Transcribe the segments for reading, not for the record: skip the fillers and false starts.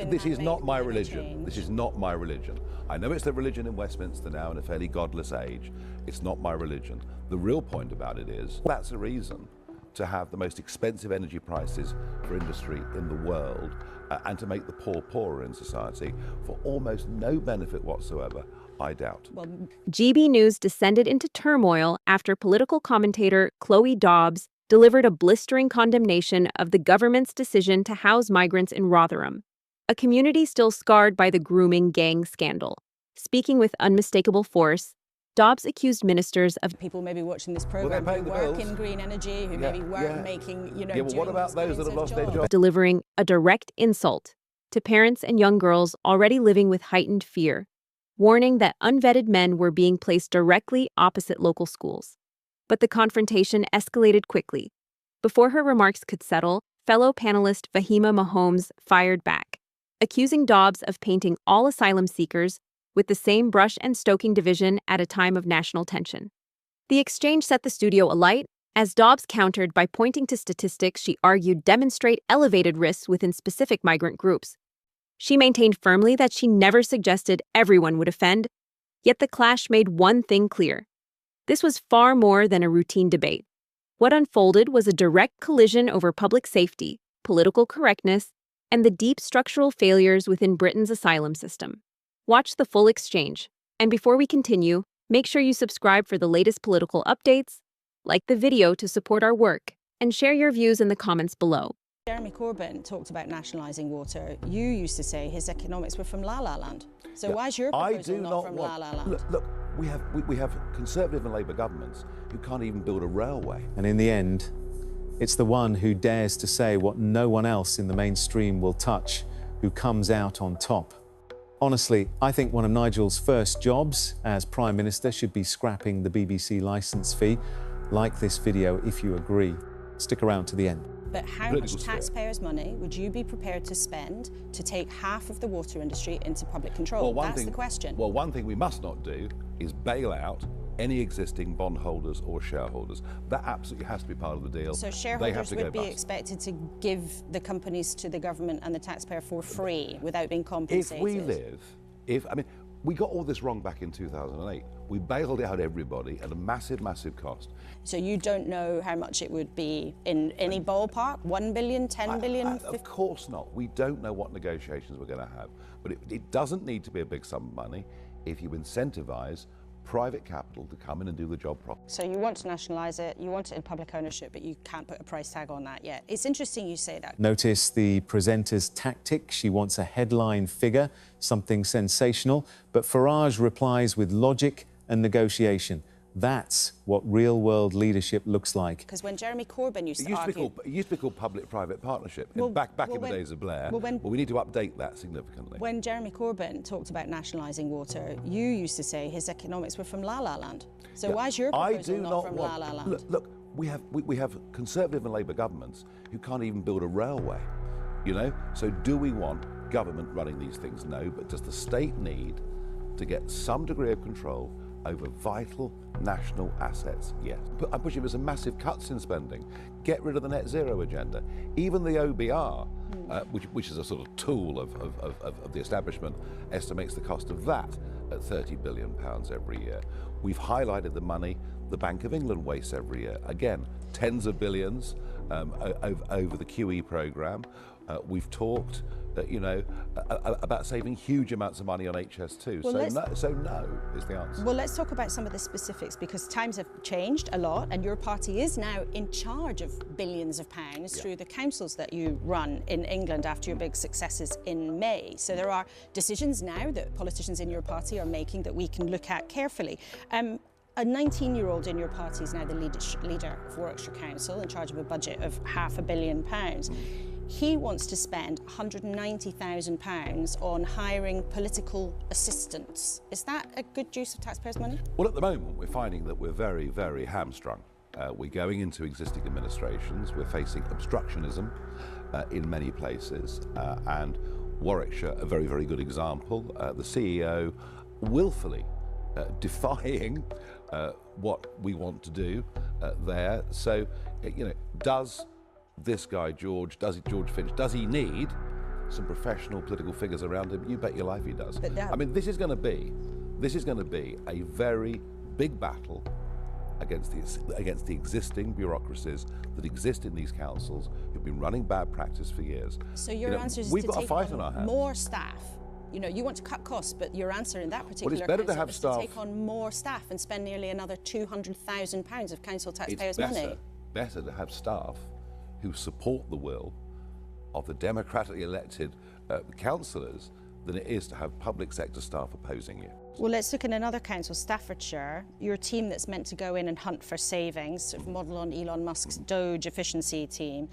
this is not my religion. This is not my religion. I know it's the religion in Westminster now in a fairly godless age. It's not my religion. The real point about it is that's a reason to have the most expensive energy prices for industry in the world and to make the poor poorer in society for almost no benefit whatsoever, I doubt. GB News descended into turmoil after political commentator Chloe Dobbs delivered a blistering condemnation of the government's decision to house migrants in Rotherham, a community still scarred by the grooming gang scandal. Speaking with unmistakable force, Dobbs accused ministers of people maybe watching this program who work in green energy, who maybe work making, what about those that have lost their jobs? Delivering a direct insult to parents and young girls already living with heightened fear, warning that unvetted men were being placed directly opposite local schools. But the confrontation escalated quickly. Before her remarks could settle, fellow panelist Fahima Mahomes fired back, accusing Dobbs of painting all asylum seekers with the same brush and stoking division at a time of national tension. The exchange set the studio alight, as Dobbs countered by pointing to statistics she argued demonstrate elevated risks within specific migrant groups. She maintained firmly that she never suggested everyone would offend, yet the clash made one thing clear. This was far more than a routine debate. What unfolded was a direct collision over public safety, political correctness, and the deep structural failures within Britain's asylum system. Watch the full exchange, and before we continue, make sure you subscribe for the latest political updates, like the video to support our work, and share your views in the comments below. Jeremy Corbyn talked about nationalising water. You used to say his economics were from La La Land. So why is your proposal not from La La Land? Look, we have Conservative and Labour governments who can't even build a railway. And in the end, it's the one who dares to say what no one else in the mainstream will touch who comes out on top. Honestly, I think one of Nigel's first jobs as Prime Minister should be scrapping the BBC licence fee. Like this video if you agree. Stick around to the end. But how much taxpayers' money would you be prepared to spend to take half of the water industry into public control? That's the question. Well, one thing we must not do is bail out any existing bondholders or shareholders. That absolutely has to be part of the deal. So shareholders would be expected to give the companies to the government and the taxpayer for free without being compensated? We got all this wrong back in 2008. We bailed out everybody at a massive, massive cost. So you don't know how much it would be in any ballpark? 1 billion, 10 billion? Of course not. We don't know what negotiations we're going to have. But it doesn't need to be a big sum of money if you incentivise private capital to come in and do the job properly. So you want to nationalise it, you want it in public ownership, but you can't put a price tag on that yet. It's interesting you say that. Notice the presenter's tactic. She wants a headline figure, something sensational, but Farage replies with logic and negotiation. That's what real-world leadership looks like. Because when Jeremy Corbyn used to argue... It used to be called public-private partnership, back in the days of Blair. Well, we need to update that significantly. When Jeremy Corbyn talked about nationalising water, you used to say his economics were from La La Land. So why is your proposal not from La La Land? Look, we have Conservative and Labour governments who can't even build a railway, So do we want government running these things? No, but does the state need to get some degree of control over vital national assets? Yes. I'm pushing for some massive cuts in spending. Get rid of the net zero agenda. Even the OBR, which is a sort of tool of the establishment, estimates the cost of that at £30 billion every year. We've highlighted the money the Bank of England wastes every year. Again, tens of billions over the QE programme. We've talked about saving huge amounts of money on HS2. So no is the answer. Well, let's talk about some of the specifics, because times have changed a lot and your party is now in charge of billions of pounds through the councils that you run in England after your big successes in May. So there are decisions now that politicians in your party are making that we can look at carefully. A 19-year-old in your party is now the leader of Warwickshire Council, in charge of a budget of £500 million. He wants to spend £190,000 on hiring political assistants. Is that a good use of taxpayers' money? Well, at the moment, we're finding that we're very, very hamstrung. We're going into existing administrations, we're facing obstructionism in many places, and Warwickshire, a very, very good example. The CEO willfully defying what we want to do there. So, does this guy, George Finch, does he need some professional political figures around him, you bet your life he does. But I mean, this is going to be a very big battle against the existing bureaucracies that exist in these councils who've been running bad practice for years. So your answer is we've to got a take fight on our on hands. more staff. You know, you want to cut costs, but your answer in that particular Well, it's better to council have is staff. to take on more staff and spend nearly another £200,000 of council taxpayers' It's money. better to have staff who support the will of the democratically elected councillors than it is to have public sector staff opposing you. Well, let's look at another council, Staffordshire. Your team that's meant to go in and hunt for savings, sort of model on Elon Musk's Doge efficiency team.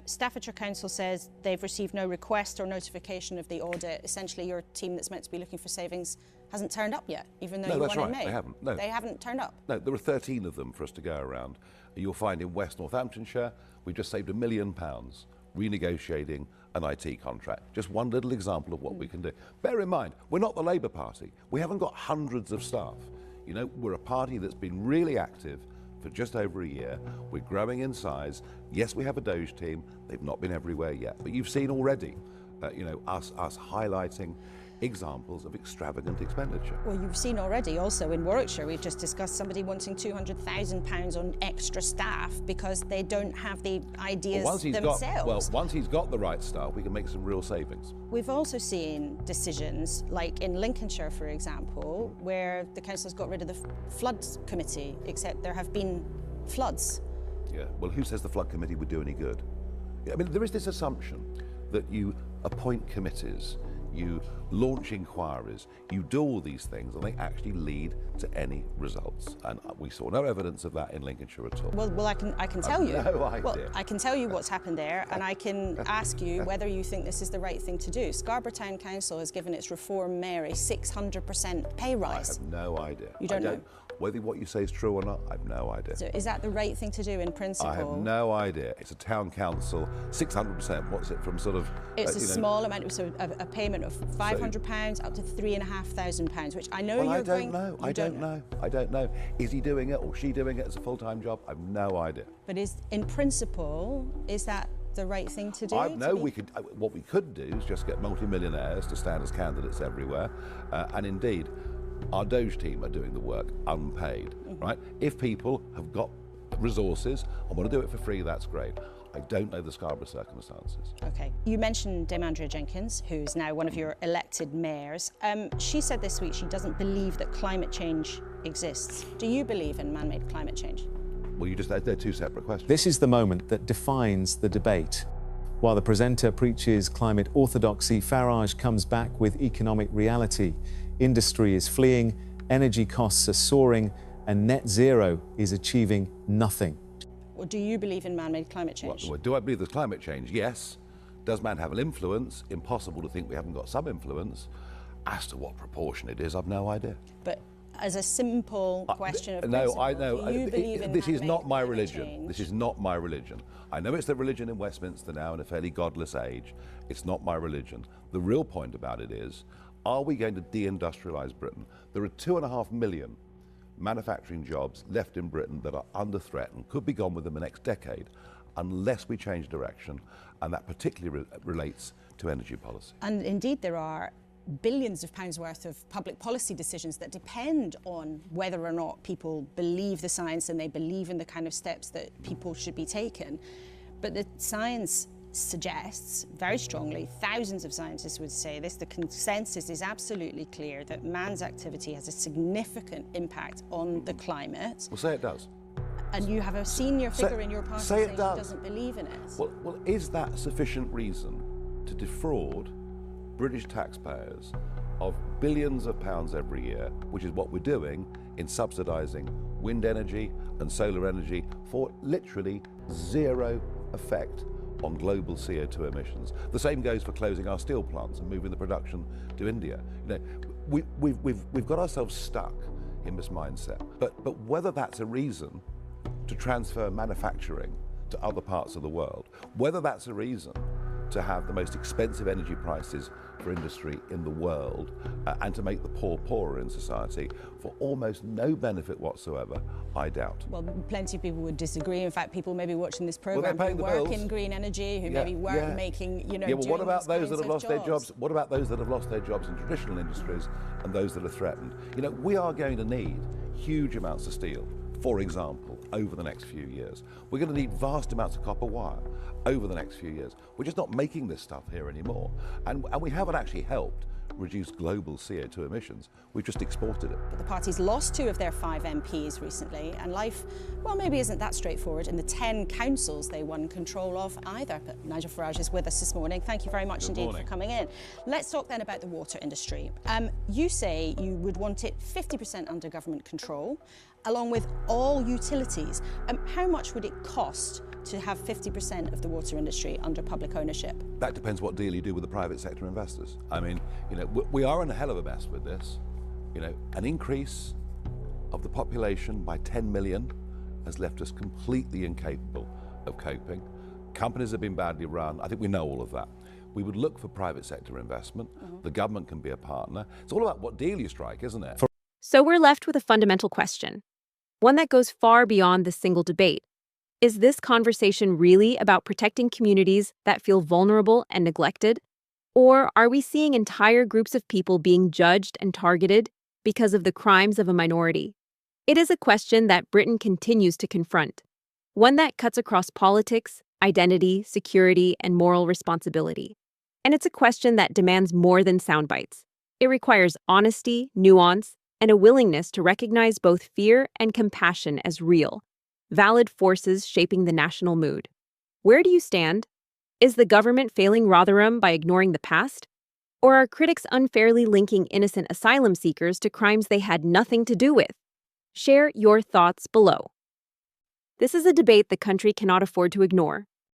Staffordshire Council says they've received no request or notification of the audit. Essentially, your team that's meant to be looking for savings hasn't turned up yet, even though No, you that's won in right. May. They haven't. No. They haven't turned up. No, there are 13 of them for us to go around. You'll find in West Northamptonshire, we've just saved £1 million renegotiating an IT contract. Just one little example of what we can do. Bear in mind, we're not the Labour Party. We haven't got hundreds of staff. You know, we're a party that's been really active for just over a year. We're growing in size. Yes, we have a Doge team. They've not been everywhere yet. But you've seen already, us highlighting examples of extravagant expenditure. Well, you've seen already also in Warwickshire, we've just discussed somebody wanting £200,000 on extra staff because they don't have the ideas themselves. Once he's got the right staff, we can make some real savings. We've also seen decisions, like in Lincolnshire, for example, where the council's got rid of the flood committee, except there have been floods. Yeah, well, who says the flood committee would do any good? I mean, there is this assumption that you appoint committees, you launch inquiries, you do all these things, and they actually lead to any results. And we saw no evidence of that in Lincolnshire at all. Well, I can tell you. No idea. Well, I can tell you what's happened there, and I can ask you whether you think this is the right thing to do. Scarborough Town Council has given its reform mayor a 600% pay rise. I have no idea. You don't know? Whether what you say is true or not, I have no idea. So is that the right thing to do in principle? I have no idea. It's a town council, 600%. What's it from sort of? It's a small amount, so a payment of £500 up to £3,500, which I know Well, you're I going. I don't know. Is he doing it or she doing it as a full-time job? I have no idea. But in principle, is that the right thing to do? What we could do is just get multimillionaires to stand as candidates everywhere, and indeed, our Doge team are doing the work unpaid, right? If people have got resources and want to do it for free, that's great. I don't know the Scarborough circumstances. Okay. You mentioned Dame Andrea Jenkins, who's now one of your elected mayors. She said this week she doesn't believe that climate change exists. Do you believe in man-made climate change? Well, they're two separate questions. This is the moment that defines the debate. While the presenter preaches climate orthodoxy, Farage comes back with economic reality. Industry is fleeing, energy costs are soaring, and net zero is achieving nothing. Or do you believe in man-made climate change? Well, do I believe there's climate change? Yes. Does man have an influence? Impossible to think we haven't got some influence. As to what proportion it is, I've no idea. But as a simple question of No, principle, I know. do you believe in this is man-made not my climate religion. change? This is not my religion. I know it's the religion in Westminster now in a fairly godless age. It's not my religion. The real point about it is, are we going to deindustrialise Britain? There are 2.5 million manufacturing jobs left in Britain that are under threat and could be gone within the next decade unless we change direction, and that particularly relates to energy policy. And indeed there are billions of pounds worth of public policy decisions that depend on whether or not people believe the science and they believe in the kind of steps that people should be taken. But the science suggests very strongly, thousands of scientists would say this, the consensus is absolutely clear that man's activity has a significant impact on the climate. Well, say it does. And you have a senior figure in your party saying he doesn't believe in it. Well, is that sufficient reason to defraud British taxpayers of billions of pounds every year, which is what we're doing in subsidising wind energy and solar energy for literally zero effect on global CO2 emissions? The same goes for closing our steel plants and moving the production to India. You know, we've got ourselves stuck in this mindset. But whether that's a reason to transfer manufacturing to other parts of the world, whether that's a reason to have the most expensive energy prices for industry in the world and to make the poor poorer in society for almost no benefit whatsoever, I doubt. Well, plenty of people would disagree. In fact, people maybe watching this they're program paying who the work bills. in green energy, who maybe weren't making, Yeah, well, doing what about these those that kinds have lost of their jobs? What about those that have lost their jobs in traditional industries and those that are threatened? We are going to need huge amounts of steel, for example, over the next few years. We're going to need vast amounts of copper wire over the next few years. We're just not making this stuff here anymore. And we haven't actually helped reduce global CO2 emissions. We've just exported it. But the party's lost 2 of their 5 MPs recently, and life, well, maybe isn't that straightforward in the 10 councils they won control of either. But Nigel Farage is with us this morning. Thank you very much indeed for coming in. Let's talk then about the water industry. You say you would want it 50% under government control, along with all utilities. How much would it cost to have 50% of the water industry under public ownership? That depends what deal you do with the private sector investors. I mean, we are in a hell of a mess with this. An increase of the population by 10 million has left us completely incapable of coping. Companies have been badly run. I think we know all of that. We would look for private sector investment. The government can be a partner. It's all about what deal you strike, isn't it? So we're left with a fundamental question, one that goes far beyond this single debate. Is this conversation really about protecting communities that feel vulnerable and neglected? Or are we seeing entire groups of people being judged and targeted because of the crimes of a minority? It is a question that Britain continues to confront, one that cuts across politics, identity, security, and moral responsibility. And it's a question that demands more than sound bites. It requires honesty, nuance, and a willingness to recognize both fear and compassion as real, valid forces shaping the national mood. Where do you stand? Is the government failing Rotherham by ignoring the past? Or are critics unfairly linking innocent asylum seekers to crimes they had nothing to do with? Share your thoughts below. This is a debate the country cannot afford to ignore.